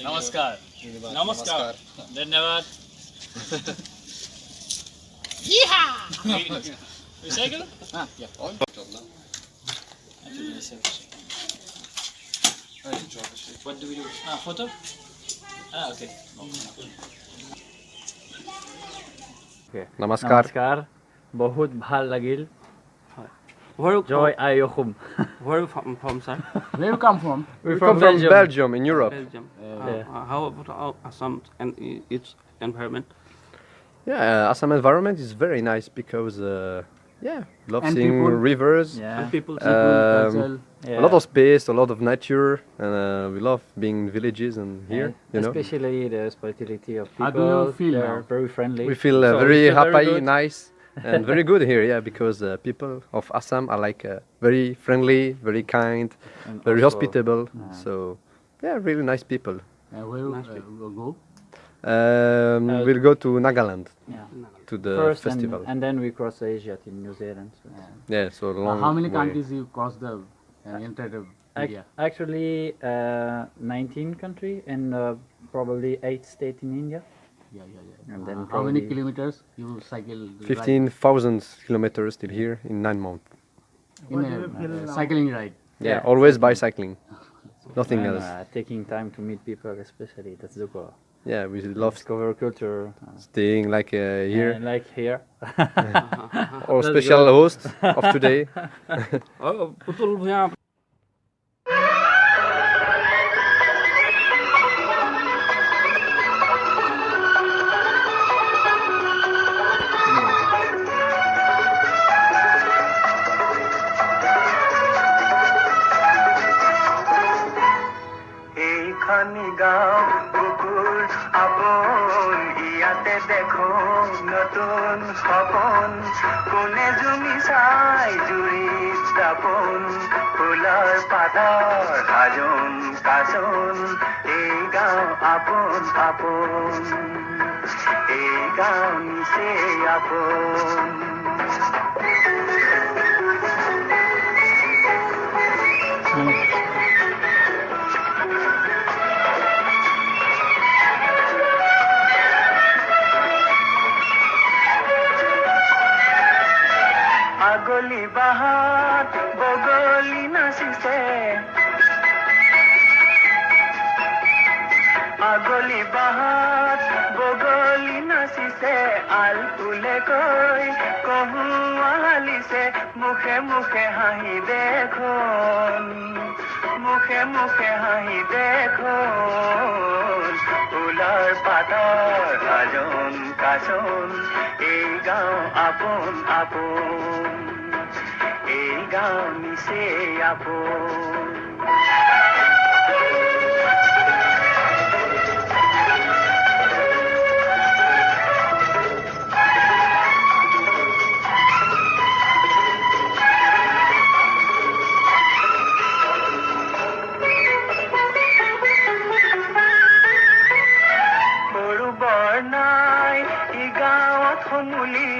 नमस्कार नमस्कार धन्यवाद Recycle? Yeah. What do we do? Photo? Okay. নমস্কাৰ নমস্কাৰ বহুত ভাল লাগিল Where জয় আই Assam where you from, sir? Where you come from? We come from Belgium in Europe. Belgium. Yeah. How about Assam and its environment? Yeah, Assam environment is very nice because love And seeing people. rivers, yeah. And people. Cultural. a lot of space, a lot of nature, and we love being in villages and here, you know. Especially the hospitality of people. How do you feel They're now? very friendly. We feel So very we feel happy, good. nice, and very good here, yeah, because people of Assam are like very friendly, very kind, And very also, hospitable. So, yeah, really nice people. Where you Nice people. go? We'll go to Nagaland Yeah. to the First festival. and then we cross Asia to New Zealand. So. Yeah, so long. How many way. countries you cross the entire India? Actually, 19 country and probably 8 states in India. Yeah. And then How many probably- kilometers you cycle? 15,000 kilometers till here in 9 months. In a cycling ride. Yeah, always bicycling. Nothing And, else. taking time to meet people, especially that's the goal. Yeah, we love Discover culture. staying like here. Like here. Our Let's special go. host of today. Oh, Putul Bhuya. এইখানি গাঁও পুকুৰ আপোন ইয়াতে দেখো নতুন সপোন কোনে জুমি চাই জুৰিত দাপোন ফুলৰ পাতৰ সাজোন কাচোন এই গাঁও আপোন আপোন এই গাঁও নিচে আপোন আগলি বাহাত বগলি নাচিছে আগলি বাহাত বগলি নাচিছে আল ফুলে কৈ কহুৱা হালিছে মুখে মুখে হাঁহি দেখোন মুখে মুখে হাঁহি দেখোন ফুলৰ পাতৰ সাজোন কাচোন এই গাঁও আপোন আপোন এই গাঁও নিচে আপোন সৰু বৰ নাই ই গাঁৱত সমূলি